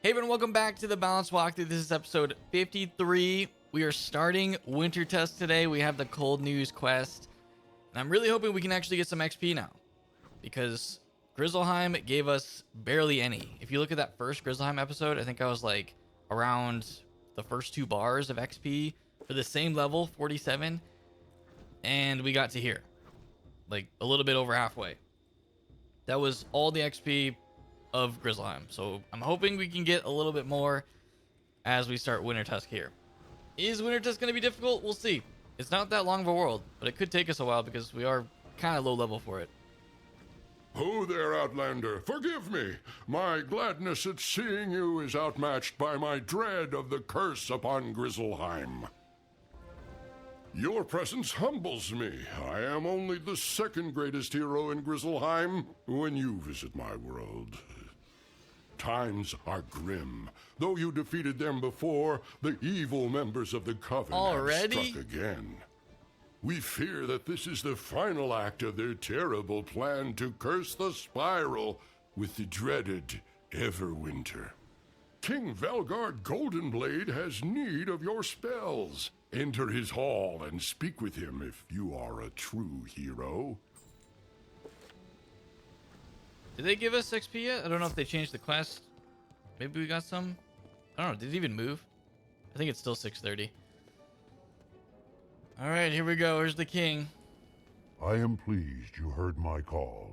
Hey everyone, welcome back to the Balance Walkthrough. This is episode 53. We are starting Wintertusk today. We have the Cold News quest. And I'm really hoping we can actually get some XP now. Because Grizzleheim gave us barely any. If you look at that first Grizzleheim episode, I think I was like around the first 2 bars of XP for the same level, 47. And we got to here. Like a little bit over halfway. That was all the XP of Grizzleheim. So I'm hoping we can get a little bit more as we start Wintertusk here. Is Wintertusk going to be difficult? We'll see. It's not that long of a world, but it could take us a while because we are kind of low level for it. Ho there, Outlander. Forgive me. My gladness at seeing you is outmatched by my dread of the curse upon Grizzleheim. Your presence humbles me. I am only the second greatest hero in Grizzleheim when you visit my world. Times are grim. Though you defeated them before, the evil members of the Coven have struck again. We fear that this is the final act of their terrible plan to curse the Spiral with the dreaded Everwinter. King Velgard Goldenblade has need of your spells. Enter his hall and speak with him if you are a true hero. Did they give us XP yet? I don't know if they changed the quest. Maybe we got some? I don't know. Did it even move? I think it's still 6:30. Alright, here we go. Here's the king. I am pleased you heard my call.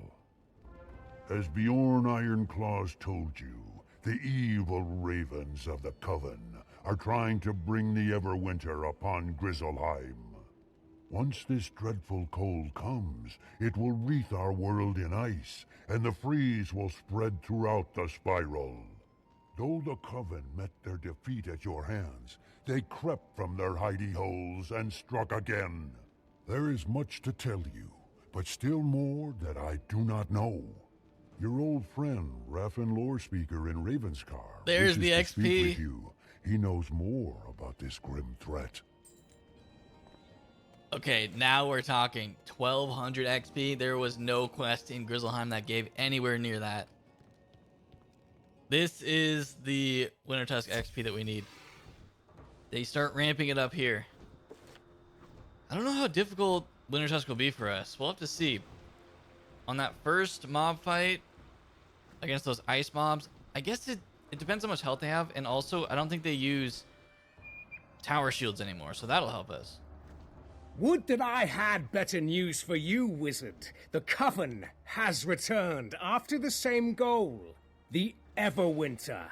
As Bjorn Ironclaws told you, the evil ravens of the Coven are trying to bring the Everwinter upon Grizzleheim. Once this dreadful cold comes, it will wreath our world in ice, and the freeze will spread throughout the Spiral. Though the Coven met their defeat at your hands, they crept from their hidey holes and struck again. There is much to tell you, but still more that I do not know. Your old friend, Raffen Lorespeaker in Ravenscar, there's the XP. Speak with you. He knows more about this grim threat. Okay, now we're talking 1200 XP. There was no quest in Grizzleheim that gave anywhere near that. This is the Wintertusk XP that we need. They start ramping it up here. I don't know how difficult Wintertusk will be for us. We'll have to see. On that first mob fight against those ice mobs, I guess it depends how much health they have, and also I don't think they use tower shields anymore, so that'll help us. Would that I had better news for you, Wizard. The Coven has returned after the same goal, the Everwinter.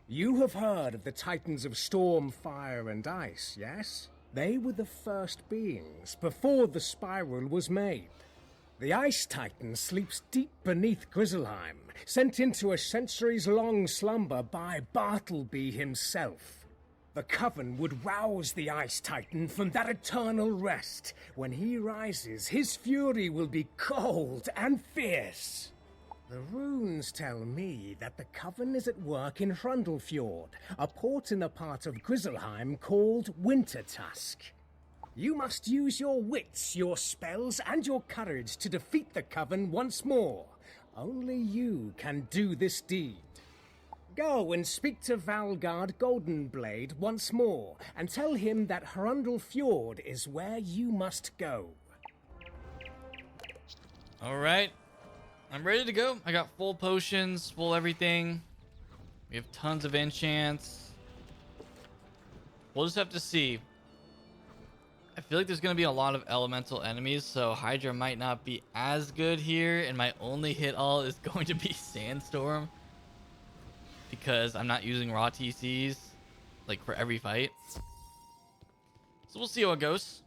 You have heard of the Titans of Storm, Fire, and Ice, yes? They were the first beings before the Spiral was made. The Ice Titan sleeps deep beneath Grizzleheim, sent into a centuries-long slumber by Bartleby himself. The Coven would rouse the Ice Titan from that eternal rest. When he rises, his fury will be cold and fierce. The runes tell me that the Coven is at work in Hrundle Fjord, a port in a part of Grizzleheim called Wintertusk. You must use your wits, your spells, and your courage to defeat the Coven once more. Only you can do this deed. Go and speak to Velgard Goldenblade once more, and tell him that Hrundle Fjord is where you must go. Alright. I'm ready to go. I got full potions, full everything. We have tons of enchants. We'll just have to see. I feel like there's going to be a lot of elemental enemies, so Hydra might not be as good here, and my only hit all is going to be Sandstorm. Because I'm not using raw TCs, like, for every fight. So we'll see how it goes.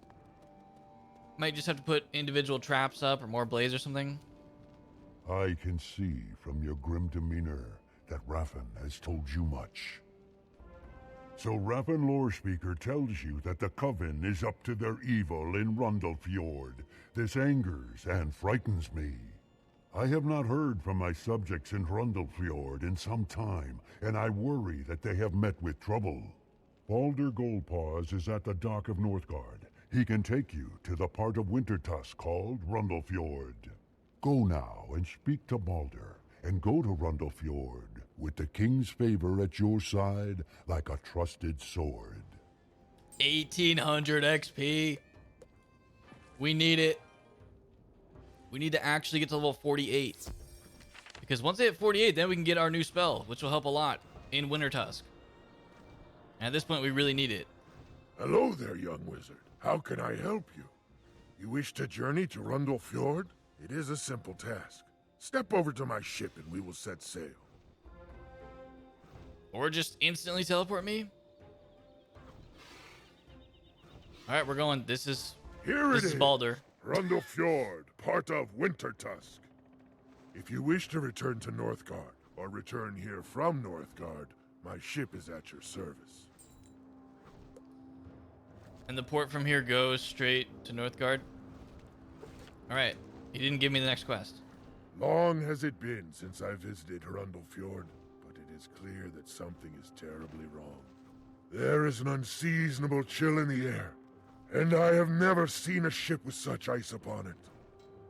Might just have to put individual traps up or more blaze or something. I can see from your grim demeanor that Raffen has told you much. So Raffen Lorespeaker tells you that the Coven is up to their evil in Hrundle Fjord. This angers and frightens me. I have not heard from my subjects in Hrundle Fjord in some time, and I worry that they have met with trouble. Balder Goldpaws is at the dock of Northgard. He can take you to the part of Wintertusk called Hrundle Fjord. Go now and speak to Balder, and go to Hrundle Fjord. with the king's favor at your side like a trusted sword. 1800 XP. We need it. We need to actually get to level 48. Because once they hit 48, then we can get our new spell, which will help a lot in Wintertusk. And at this point, we really need it. Hello there, young wizard. How can I help you? You wish to journey to Hrundle Fjord? It is a simple task. Step over to my ship and we will set sail. Or just instantly teleport me? Alright, we're going. This is Balder. Hrundle Fjord, part of Wintertusk. If you wish to return to Northgard, or return here from Northgard, my ship is at your service. And the port from here goes straight to Northgard? Alright, he didn't give me the next quest. Long has it been since I visited Hrundle Fjord, but it is clear that something is terribly wrong. There is an unseasonable chill in the air, and I have never seen a ship with such ice upon it.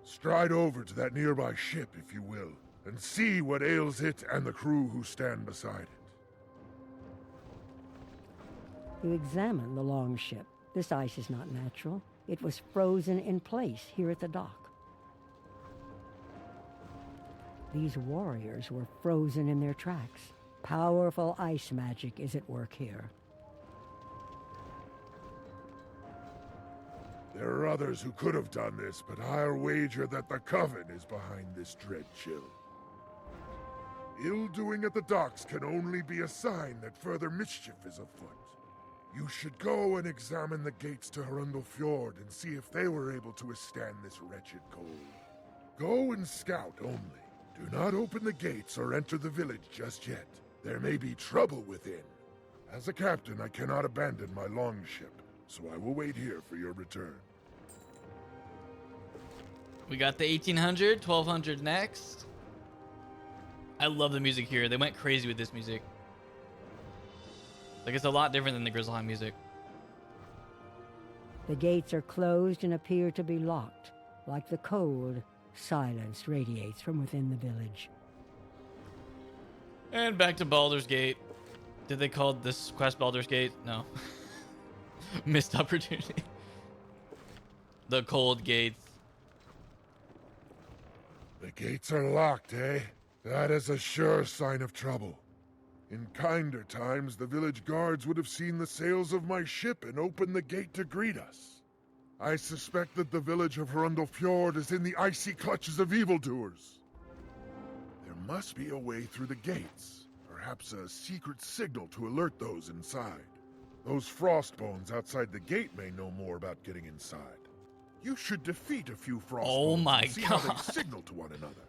Stride over to that nearby ship, if you will, and see what ails it and the crew who stand beside it. You examine the longship. This ice is not natural. It was frozen in place here at the dock. These warriors were frozen in their tracks. Powerful ice magic is at work here. There are others who could have done this, but I'll wager that the Coven is behind this dread chill. Ill-doing at the docks can only be a sign that further mischief is afoot. You should go and examine the gates to Hrundle Fjord and see if they were able to withstand this wretched cold. Go and scout only. Do not open the gates or enter the village just yet. There may be trouble within. As a captain, I cannot abandon my longship, so I will wait here for your return. We got the 1800, 1200 next. I love the music here. They went crazy with this music. Like, it's a lot different than the Grizzleheim music. The gates are closed and appear to be locked. Like the cold, silence radiates from within the village. And back to Baldur's Gate. Did they call this quest Baldur's Gate? No. Missed opportunity. The cold gates. The gates are locked, eh? That is a sure sign of trouble. In kinder times, the village guards would have seen the sails of my ship and opened the gate to greet us. I suspect that the village of Hrundle Fjord is in the icy clutches of evildoers. There must be a way through the gates. Perhaps a secret signal to alert those inside. Those frostbones outside the gate may know more about getting inside. You should defeat a few frostbones Oh my and see how God. they signal to one another.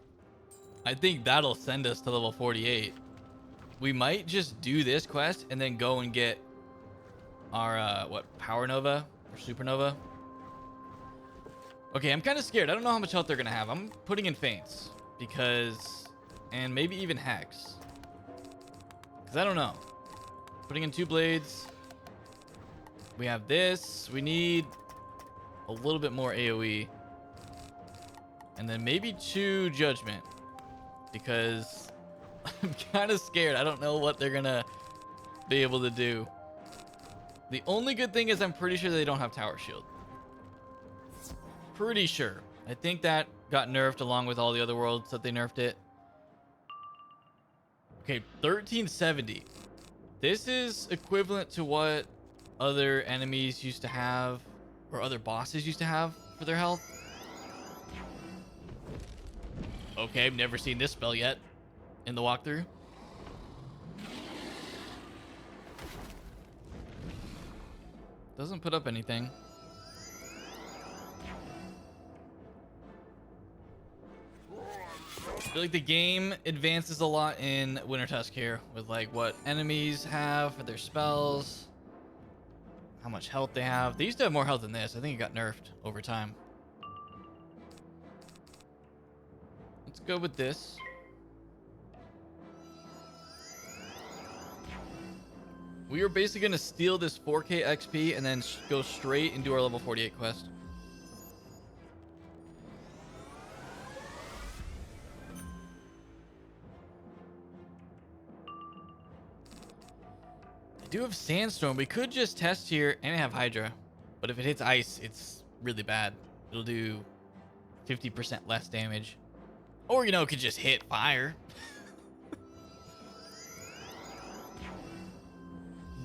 I think that'll send us to level 48. We might just do this quest and then go and get our, Power Nova or Supernova? Okay, I'm kind of scared. I don't know how much health they're going to have. I'm putting in Feints because, and maybe even Hex. Because I don't know. Putting in 2 blades. We have this. We need a little bit more AoE. And then maybe 2 Judgment. Because I'm kind of scared. I don't know what they're going to be able to do. The only good thing is I'm pretty sure they don't have Tower Shield. Pretty sure. I think that got nerfed along with all the other worlds that they nerfed it. Okay, 1370. This is equivalent to what other enemies used to have, or other bosses used to have for their health. Okay, I've never seen this spell yet in the walkthrough. Doesn't put up anything. I feel like the game advances a lot in Wintertusk here with like what enemies have for their spells, how much health they have. They used to have more health than this. I think it got nerfed over time. Let's go with this. We are basically going to steal this 4K XP and then go straight into our level 48 quest. I do have Sandstorm. We could just test here and have Hydra. But if it hits ice, it's really bad. It'll do 50% less damage. Or, you know, it could just hit fire.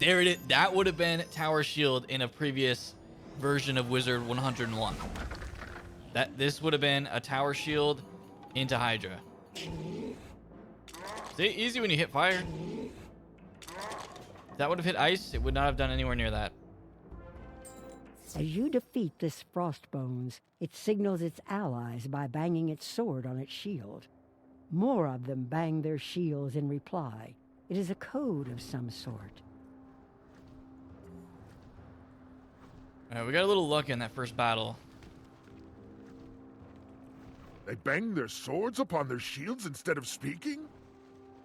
There it is. That would have been Tower Shield in a previous version of Wizard 101. This would have been a Tower Shield into Hydra. See, easy when you hit fire. If that would have hit ice, it would not have done anywhere near that. As you defeat this Frostbones, it signals its allies by banging its sword on its shield. More of them bang their shields in reply. It is a code of some sort. Alright, we got a little lucky in that first battle. They bang their swords upon their shields instead of speaking?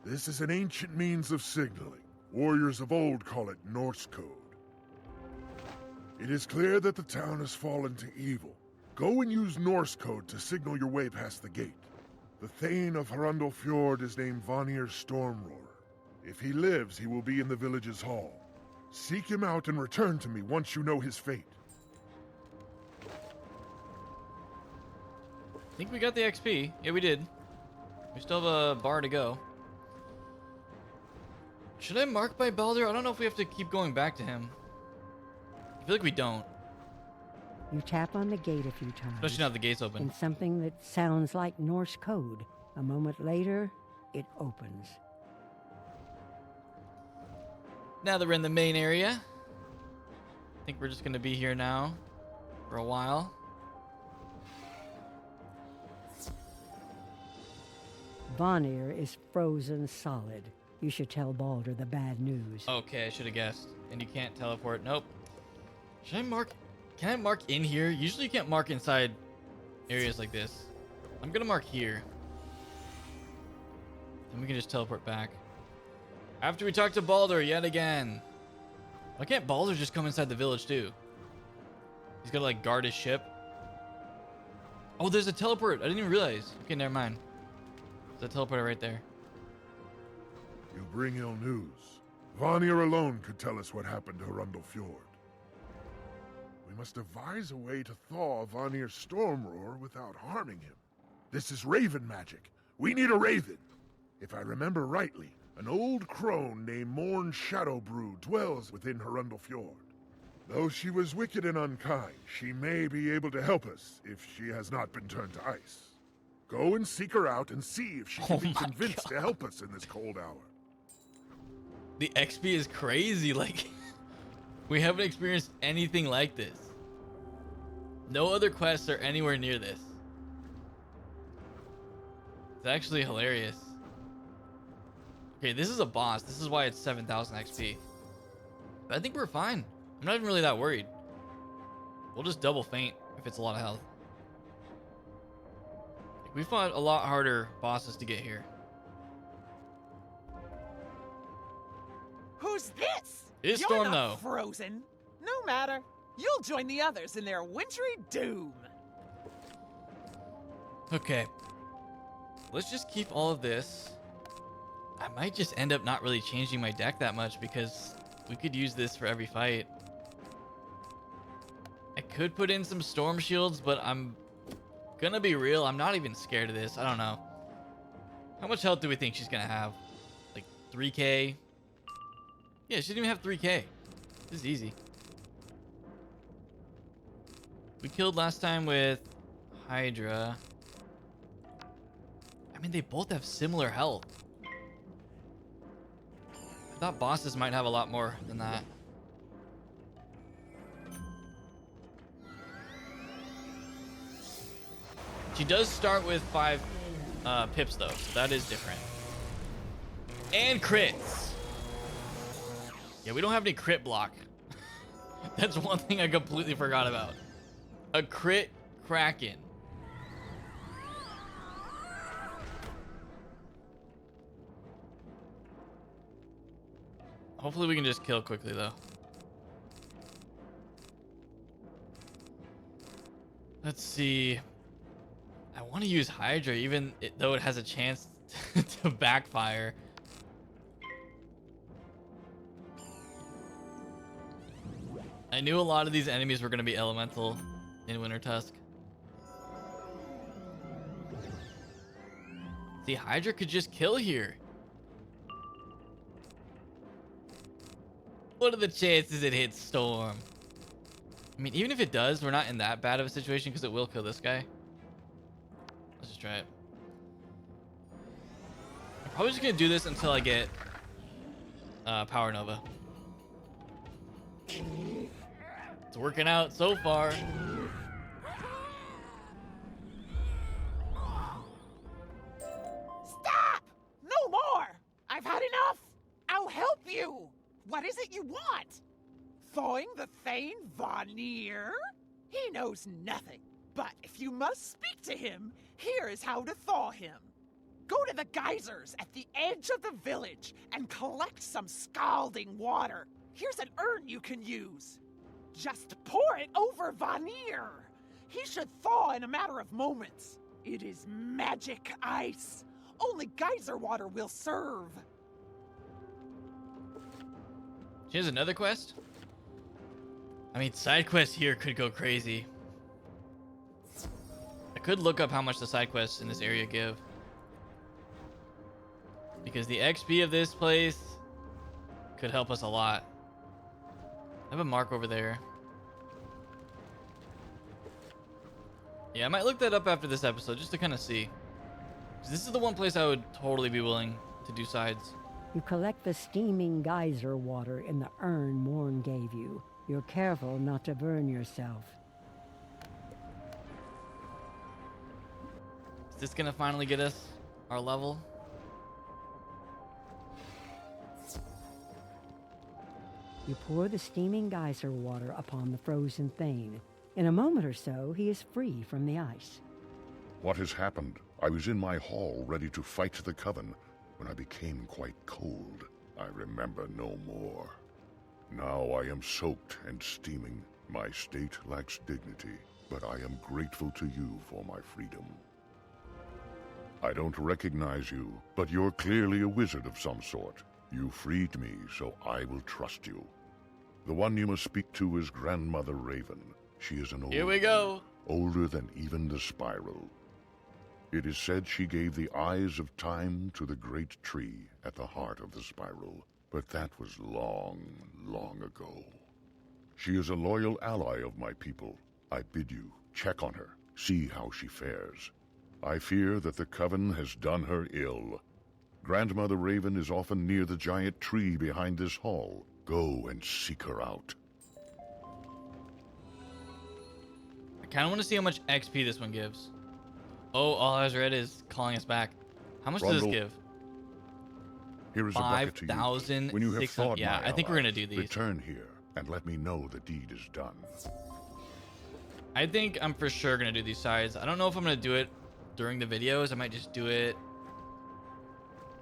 This is an ancient means of signaling. Warriors of old call it Norse code. It is clear that the town has fallen to evil. Go and use Norse code to signal your way past the gate. The Thane of Hrundle Fjord is named Vanir Stormroarer. If he lives, he will be in the village's hall. Seek him out and return to me once you know his fate. I think we got the XP. Yeah, we did. We still have a bar to go. Should I mark by Baldur? I don't know if we have to keep going back to him. I feel like we don't. You tap on the gate a few times. Especially now the gate's open. And something that sounds like Norse code. A moment later, it opens. Now that we're in the main area, I think we're just going to be here now for a while. Vanir is frozen solid. You should tell Baldur the bad news. Okay, I should have guessed. And you can't teleport. Nope. Should I mark? Can I mark in here? Usually you can't mark inside areas like this. I'm going to mark here. And we can just teleport back. After we talk to Baldur yet again. Why can't Baldur just come inside the village too? He's got to like guard his ship. Oh, there's a teleport. I didn't even realize. Okay, never mind. There's a teleporter right there. You bring ill news. Vanir alone could tell us what happened to Hrundle Fjord. We must devise a way to thaw Vanir's Stormroar without harming him. This is raven magic. We need a raven. If I remember rightly, an old crone named Morn Shadowbrew dwells within Hrundle Fjord. Though she was wicked and unkind, she may be able to help us if she has not been turned to ice. Go and seek her out and see if she can be convinced to help us in this cold hour. The XP is crazy. Like, we haven't experienced anything like this. No other quests are anywhere near this. It's actually hilarious. Okay, this is a boss. This is why it's 7,000 XP. But I think we're fine. I'm not even really that worried. We'll just double faint if it's a lot of health. We fought a lot harder bosses to get here. Who's this? It's You're Storm, not though. frozen. No matter. You'll join the others in their wintry doom. Okay. Let's just keep all of this. I might just end up not really changing my deck that much because we could use this for every fight. I could put in some storm shields, but I'm gonna be real. I'm not even scared of this. I don't know. How much health do we think she's gonna have? Like 3k? Yeah, she didn't even have 3k. This is easy. We killed last time with Hydra. I mean, they both have similar health. I thought bosses might have a lot more than that. She does start with 5 pips though, so that is different. And crits. Yeah, we don't have any crit block. That's one thing I completely forgot about. A crit Kraken. Hopefully we can just kill quickly though. Let's see. I want to use Hydra even though it has a chance to backfire. I knew a lot of these enemies were going to be elemental in Wintertusk. The Hydra could just kill here. What are the chances it hits Storm? I mean, even if it does, we're not in that bad of a situation because it will kill this guy. Let's just try it. I'm probably just going to do this until I get Power Nova. It's working out so far. Stop! No more! I've had enough! I'll help you! What is it you want? Thawing the Thane Vanir? He knows nothing. But if you must speak to him, here is how to thaw him. Go to the geysers at the edge of the village and collect some scalding water. Here's an urn you can use. Just pour it over Vanir. He should thaw in a matter of moments. It is magic ice. Only geyser water will serve. She has another quest? I mean, side quests here could go crazy. I could look up how much the side quests in this area give. Because the XP of this place could help us a lot. I have a mark over there. Yeah, I might look that up after this episode just to kind of see. 'Cause this is the one place I would totally be willing to do sides. You collect the steaming geyser water in the urn Morn gave you. You're careful not to burn yourself. Is this gonna finally get us our level? You pour the steaming geyser water upon the frozen Thane. In a moment or so, he is free from the ice. What has happened? I was in my hall ready to fight the Coven when I became quite cold. I remember no more. Now I am soaked and steaming. My state lacks dignity, but I am grateful to you for my freedom. I don't recognize you, but you're clearly a wizard of some sort. You freed me, so I will trust you. The one you must speak to is Grandmother Raven. She is an old Here we go. older than even the spiral. It is said she gave the eyes of time to the great tree at the heart of the spiral, but that was long, long ago. She is a loyal ally of my people. I bid you check on her, see how she fares. I fear that the Coven has done her ill. Grandmother Raven is often near the giant tree behind this hall. Go and seek her out. I kind of want to see how much XP this one gives. Oh, all eyes red is calling us back. How much does this Hrundle, give? Here is a bucket to you. 5,600. When you have fought Yeah, my I think we're allies, gonna do these. Return here and let me know the deed is done. I think I'm for sure gonna do these sides. I don't know if I'm gonna do it during the videos. I might just do it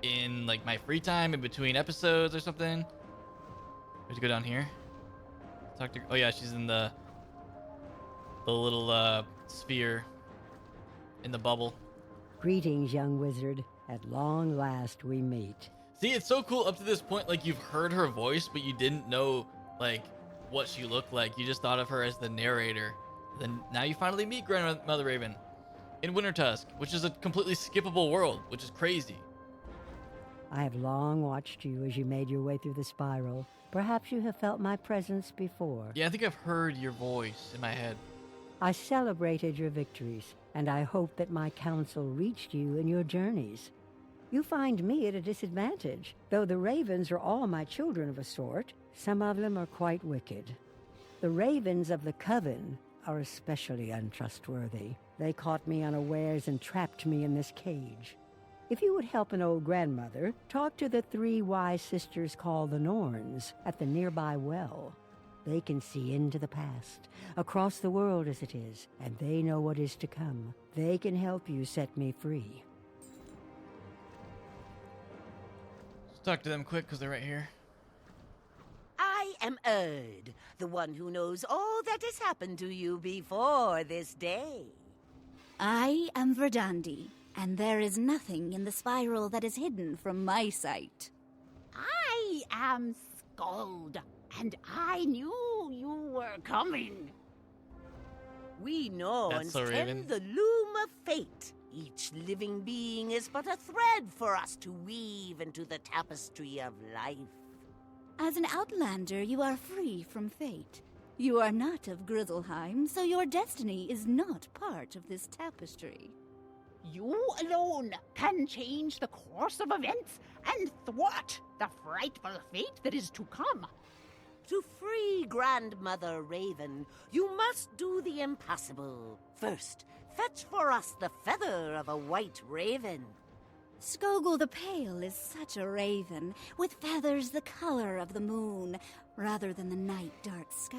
in like my free time in between episodes or something. We have to go down here. Talk to. Oh yeah, she's in the little sphere in the bubble. Greetings, young wizard. At long last we meet. See, it's so cool up to this point. Like you've heard her voice, but you didn't know like what she looked like. You just thought of her as the narrator. Then now you finally meet Grandmother Raven in Wintertusk, which is a completely skippable world, which is crazy. I have long watched you as you made your way through the spiral. Perhaps you have felt my presence before. Yeah, I think I've heard your voice in my head. I celebrated your victories, and I hope that my counsel reached you in your journeys. You find me at a disadvantage. Though the ravens are all my children of a sort, some of them are quite wicked. The ravens of the Coven are especially untrustworthy. They caught me unawares and trapped me in this cage. If you would help an old grandmother, talk to the 3 wise sisters called the Norns at the nearby well. They can see into the past, across the world as it is, and they know what is to come. They can help you set me free. Let's talk to them quick because they're right here. I am Erd, the one who knows all that has happened to you before this day. I am Verdandi, and there is nothing in the spiral that is hidden from my sight. I am gold, and I knew you were coming. We Norns so Raven. tend the loom of fate. Each living being is but a thread for us to weave into the tapestry of life. As an outlander, you are free from fate. You are not of Grizzleheim, so your destiny is not part of this tapestry. You alone can change the course of events and thwart the frightful fate that is to come. To free Grandmother Raven, you must do the impossible. First, fetch for us the feather of a white raven. Skogul the Pale is such a raven, with feathers the color of the moon, rather than the night dark sky.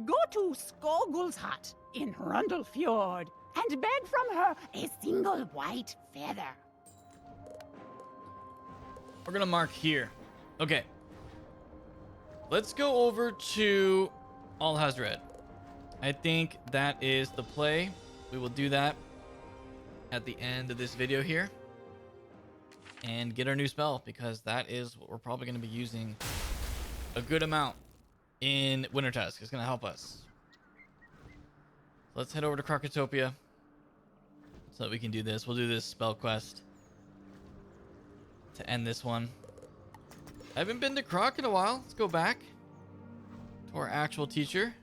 Go to Skogul's hut in Hrundle Fjord and beg from her a single white feather. We're gonna mark here. Okay. Let's go over to All Has Red. I think that is the play. We will do that at the end of this video here. And get our new spell, because that is what we're probably going to be using a good amount in Wintertusk. It's going to help us. Let's head over to Krakatopia so that we can do this. We'll do this spell quest to end this one. I haven't been to Croc in a while. Let's go back to our actual teacher.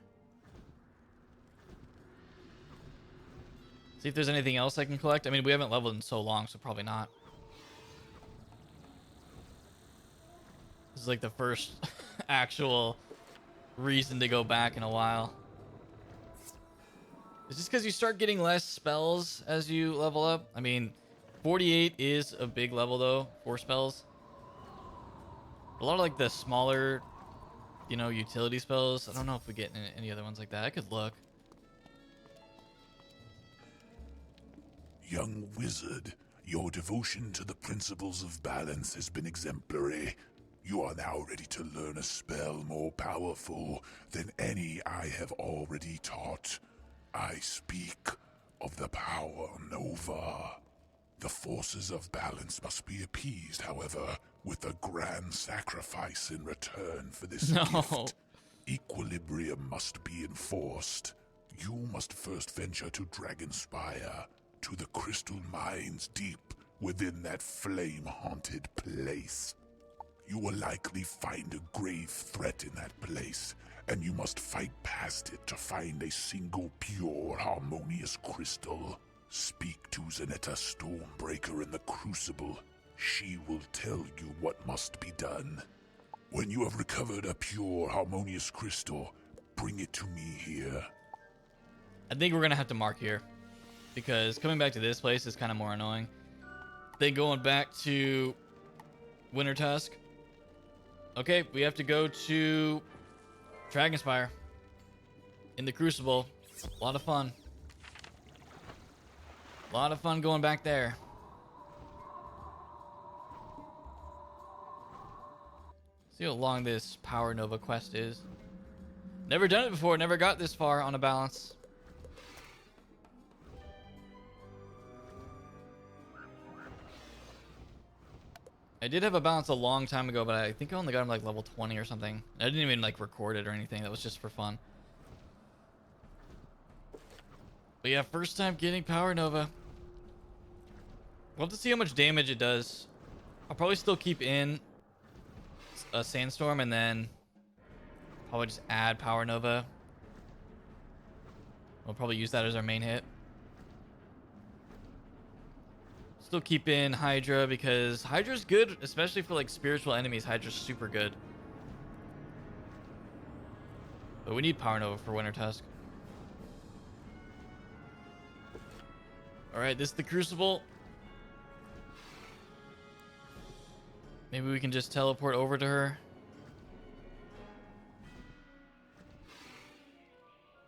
See if there's anything else I can collect. I mean, we haven't leveled in so long, so probably not. This is like the first actual reason to go back in a while. It's just because you start getting less spells as you level up. I mean, 48 is a big level though for spells. A lot of like the smaller, you know, utility spells. I don't know if we get any other ones like that. I could look. Young wizard, your devotion to the principles of balance has been exemplary. You are now ready to learn a spell more powerful than any I have already taught. I speak of the Power Nova. The forces of balance must be appeased, however, with a grand sacrifice in return for this gift. Equilibrium must be enforced. You must first venture to Dragonspire, to the crystal mines deep within that flame-haunted place. You will likely find a grave threat in that place, and you must fight past it to find a single pure, harmonious crystal. Speak to Zenetta Stormbreaker in the Crucible. She will tell you what must be done. When you have recovered a pure, harmonious crystal, bring it to me here. I think we're gonna have to mark here, because coming back to this place is kind of more annoying. Then going back to Wintertusk. Okay, we have to go to Dragonspire in the Crucible. A lot of fun. A lot of fun going back there. See how long this Power Nova quest is. Never done it before, never got this far on a balance. I did have a balance a long time ago, but I think I only got him like level 20 or something. I didn't even like record it or anything. That was just for fun. But yeah, first time getting Power Nova. We'll have to see how much damage it does. I'll probably still keep in a Sandstorm and then probably just add Power Nova. We'll probably use that as our main hit. Still keep in Hydra because Hydra's good, especially for like spiritual enemies. Hydra's super good. But we need Power Nova for Wintertusk. Alright, this is the Crucible. Maybe we can just teleport over to her.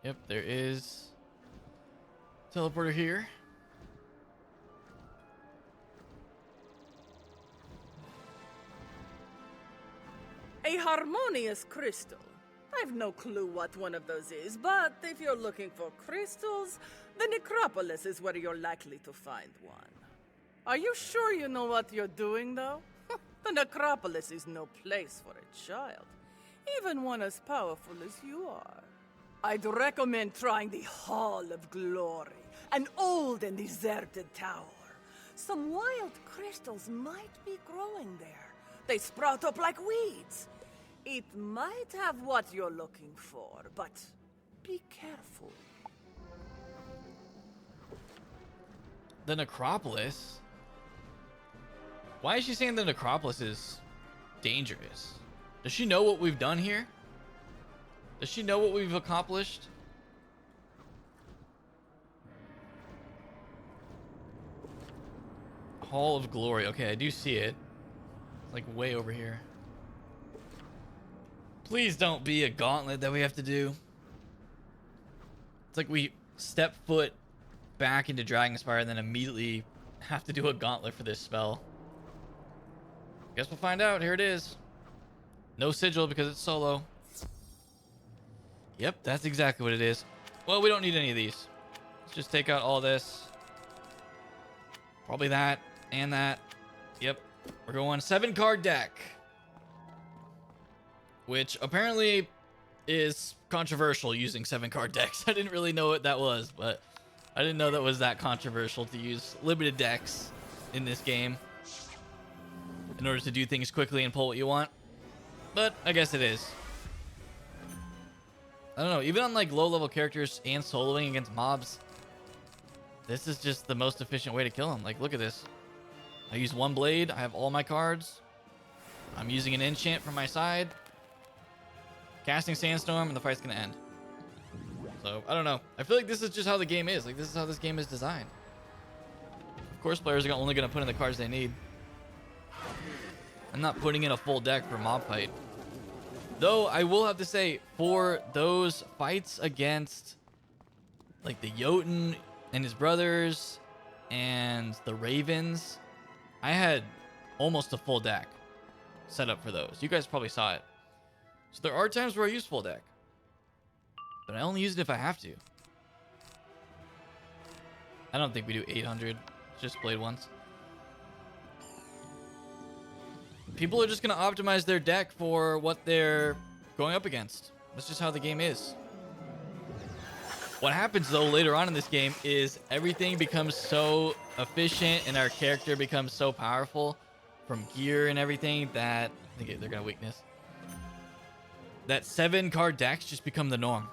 Yep, there is teleporter here. A harmonious crystal. I've no clue what one of those is, but if you're looking for crystals, the necropolis is where you're likely to find one. Are you sure you know what you're doing, though? The necropolis is no place for a child, even one as powerful as you are. I'd recommend trying the Hall of Glory, an old and deserted tower. Some wild crystals might be growing there. They sprout up like weeds. It might have what you're looking for, but be careful. The necropolis? Why is she saying the necropolis is dangerous? Does she know what we've done here? Does she know what we've accomplished? Hall of Glory. Okay, I do see it. It's like way over here. Please don't be a gauntlet that we have to do. It's like we step foot back into Dragonspire and then immediately have to do a gauntlet for this spell. Guess we'll find out. Here it is. No sigil because it's solo. Yep, that's exactly what it is. Well, we don't need any of these. Let's just take out all this. Probably that and that. Yep. We're going 7-card deck. Which apparently is controversial, using 7-card decks. I didn't really know what that was, but I didn't know that was that controversial to use limited decks in this game in order to do things quickly and pull what you want. But I guess it is. I don't know, even on like low level characters and soloing against mobs, this is just the most efficient way to kill them. Like, look at this. I use one blade, I have all my cards. I'm using an enchant from my side. Casting Sandstorm, and the fight's gonna end. So, I don't know. I feel like this is just how the game is. Like, this is how this game is designed. Of course, players are only gonna put in the cards they need. I'm not putting in a full deck for mob fight. Though, I will have to say, for those fights against, like, the Jotun and his brothers and the Ravens, I had almost a full deck set up for those. You guys probably saw it. So there are times where I use full deck, but I only use it if I have to. I don't think we do 800. Just played once. People are just going to optimize their deck for what they're going up against. That's just how the game is. What happens, though, later on in this game is everything becomes so efficient and our character becomes so powerful from gear and everything that... I think they're going to weakness. That 7-card decks just become the norm.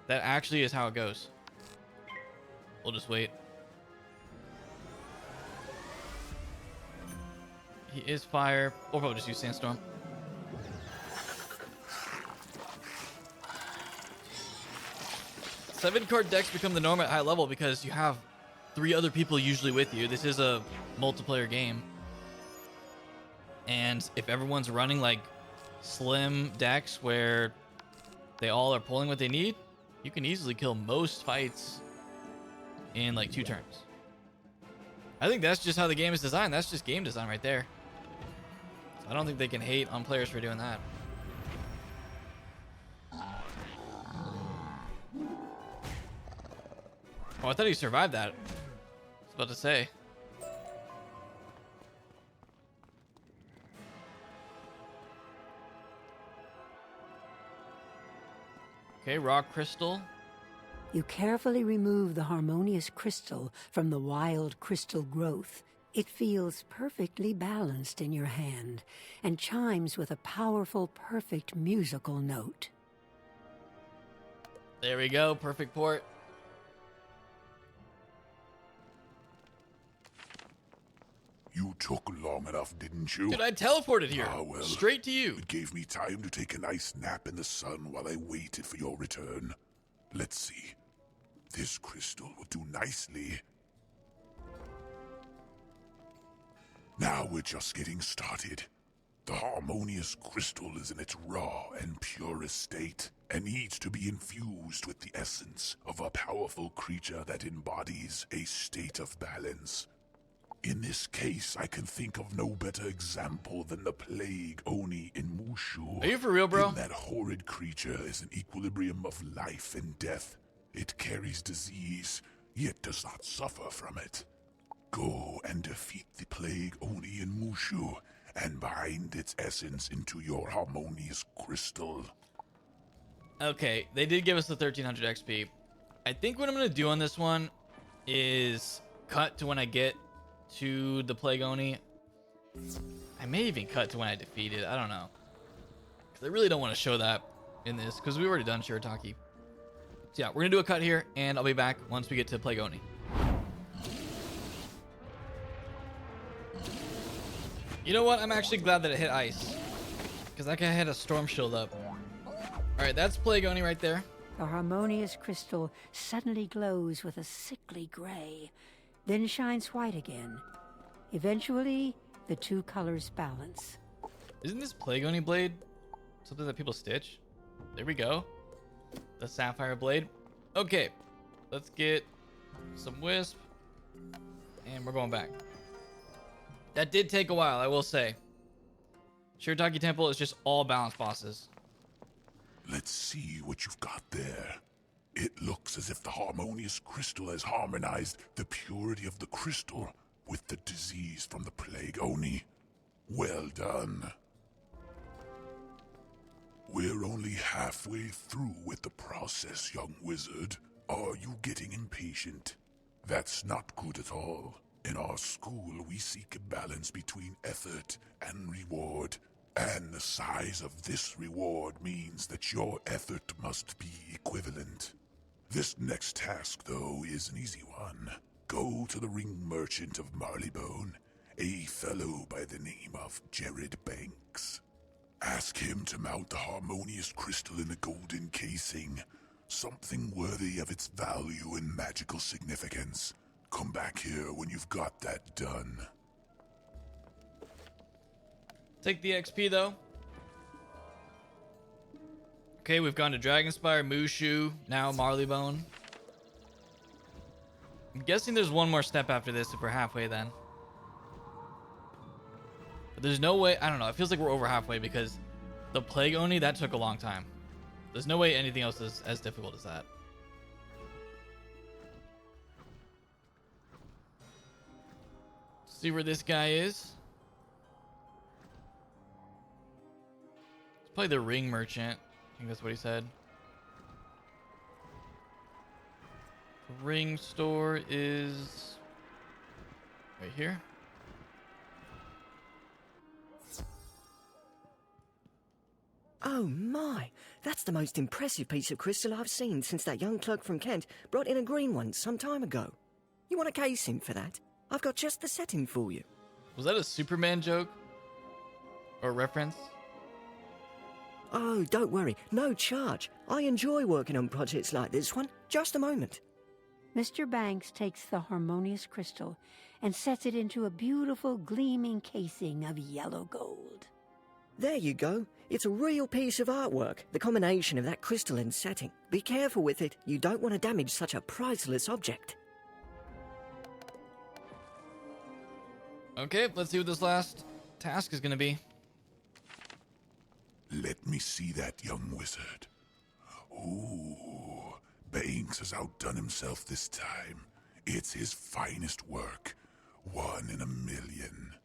That actually is how it goes. We'll just wait. He is fire. We'll probably just use Sandstorm. Seven-card decks become the norm at high level because you have 3 other people usually with you. This is a multiplayer game. And if everyone's running like slim decks where they all are pulling what they need, you can easily kill most fights in like 2 turns. I think that's just how the game is designed. That's just game design right there. So I don't think they can hate on players for doing that. Oh, I thought he survived that. I was about to say. Okay, rock crystal. You carefully remove the harmonious crystal from the wild crystal growth. It feels perfectly balanced in your hand and chimes with a powerful, perfect musical note. There we go, perfect port. You took long enough, didn't you? Dude, I teleported here. Ah, well, straight to you. It gave me time to take a nice nap in the sun while I waited for your return. Let's see. This crystal will do nicely. Now we're just getting started. The harmonious crystal is in its raw and purest state and needs to be infused with the essence of a powerful creature that embodies a state of balance. In this case, I can think of no better example than the plague Oni in Mushu. Are you for real, bro? And that horrid creature is an equilibrium of life and death. It carries disease, yet does not suffer from it. Go and defeat the plague Oni in Mushu, and bind its essence into your harmonious crystal. Okay, they did give us the 1300 XP. I think what I'm going to do on this one is cut to when I get to the Plague Oni. I may even cut to when I defeat it. I don't know. Because I really don't want to show that in this, because we've already done Shirataki. So yeah, we're going to do a cut here, and I'll be back once we get to Plague Oni. You know what? I'm actually glad that it hit ice, because I could have had a storm shield up. Alright, that's Plague Oni right there. The harmonious crystal suddenly glows with a sickly gray, then shines white again. Eventually, the two colors balance. Isn't this Plague Oni blade something that people stitch? There we go. The sapphire blade. Okay, let's get some wisp, and we're going back. That did take a while, I will say. Shirataki Temple is just all balance bosses. Let's see what you've got there. It looks as if the harmonious crystal has harmonized the purity of the crystal with the disease from the Plague Oni. Well done. We're only halfway through with the process, young wizard. Are you getting impatient? That's not good at all. In our school, we seek a balance between effort and reward. And the size of this reward means that your effort must be equivalent. This next task, though, is an easy one. Go to the ring merchant of Marleybone, a fellow by the name of Jared Banks. Ask him to mount the harmonious crystal in a golden casing, something worthy of its value and magical significance. Come back here when you've got that done. Take the XP though. Okay, we've gone to Dragonspire, Mushu, now Marleybone. I'm guessing there's one more step after this if we're halfway then. But there's no way, I don't know, it feels like we're over halfway because the Plague Oni, that took a long time. There's no way anything else is as difficult as that. See where this guy is. It's probably the ring merchant. I think that's what he said. The ring store is right here. Oh my, that's the most impressive piece of crystal I've seen since that young clerk from Kent brought in a green one some time ago. You want a casing for that? I've got just the setting for you. Was that a Superman joke? Or reference? Oh, don't worry, no charge. I enjoy working on projects like this one. Just a moment. Mr. Banks takes the harmonious crystal and sets it into a beautiful gleaming casing of yellow gold. There you go. It's a real piece of artwork, the combination of that crystalline setting. Be careful with it. You don't want to damage such a priceless object. Okay, let's see what this last task is going to be. Let me see that, young wizard. Ooh, Banks has outdone himself this time. It's his finest work. 1 in a million.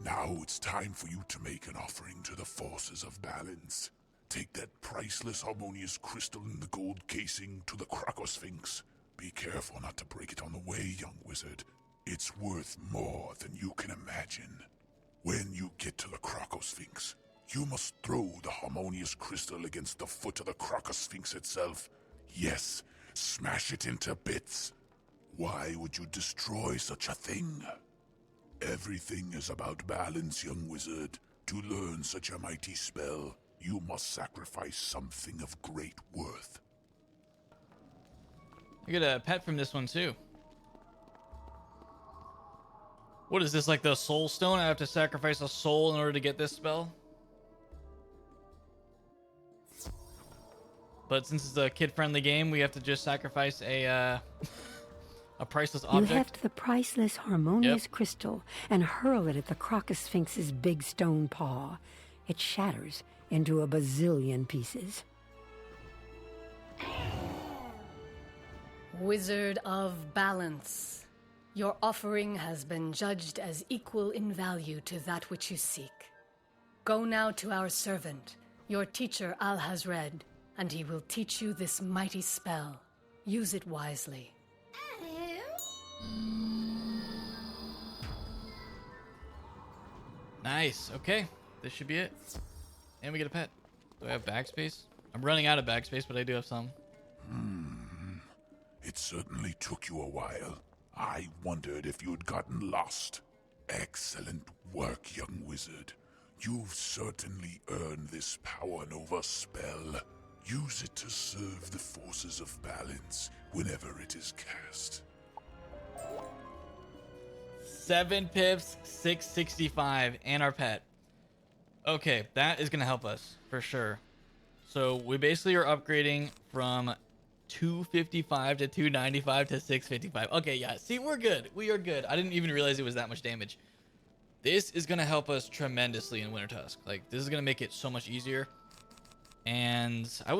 Now it's time for you to make an offering to the forces of balance. Take that priceless harmonious crystal in the gold casing to the Krakosphinx. Be careful not to break it on the way, young wizard. It's worth more than you can imagine. When you get to the Krakosphinx, you must throw the harmonious crystal against the foot of the Krakosphinx itself. Yes, smash it into bits. Why would you destroy such a thing? Everything is about balance, young wizard. To learn such a mighty spell, you must sacrifice something of great worth. I get a pet from this one too. What is this, like the soul stone? I have to sacrifice a soul in order to get this spell? But since it's a kid-friendly game, we have to just sacrifice a priceless object. You heft the priceless harmonious crystal and hurl it at the Krakosphinx's big stone paw. It shatters into a bazillion pieces. Wizard of Balance. Your offering has been judged as equal in value to that which you seek. Go now to our servant, your teacher Al-Hazred, and he will teach you this mighty spell. Use it wisely. Nice. Okay. This should be it. And we get a pet. Do I have backspace? I'm running out of backspace, but I do have some. It certainly took you a while. I wondered if you'd gotten lost. Excellent work, young wizard. You've certainly earned this Power Nova spell. Use it to serve the forces of balance whenever it is cast. 7 pips, 665, and our pet. Okay, that is going to help us for sure. So we basically are upgrading from 255 to 295 to 655. Okay, yeah, see, we're good. We are good. I didn't even realize it was that much damage. This is going to help us tremendously in Wintertusk. Like, this is going to make it so much easier. And how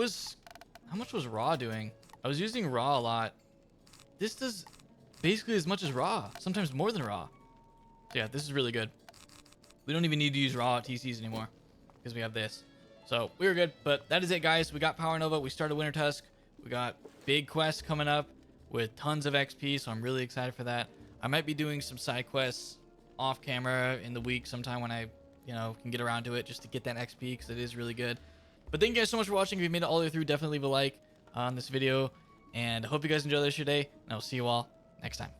much was Raw doing? I was using Raw a lot. This does basically as much as Raw, sometimes more than Raw. So yeah, this is really good. We don't even need to use Raw TCs anymore because we have this. So we were good, but that is it, guys. We got Power Nova. We started Wintertusk. We got big quests coming up with tons of XP, so I'm really excited for that. I might be doing some side quests off camera in the week sometime when I, can get around to it just to get that XP because it is really good. But thank you guys so much for watching. If you made it all the way through, definitely leave a like on this video. And I hope you guys enjoy the rest of your day, and I'll see you all next time.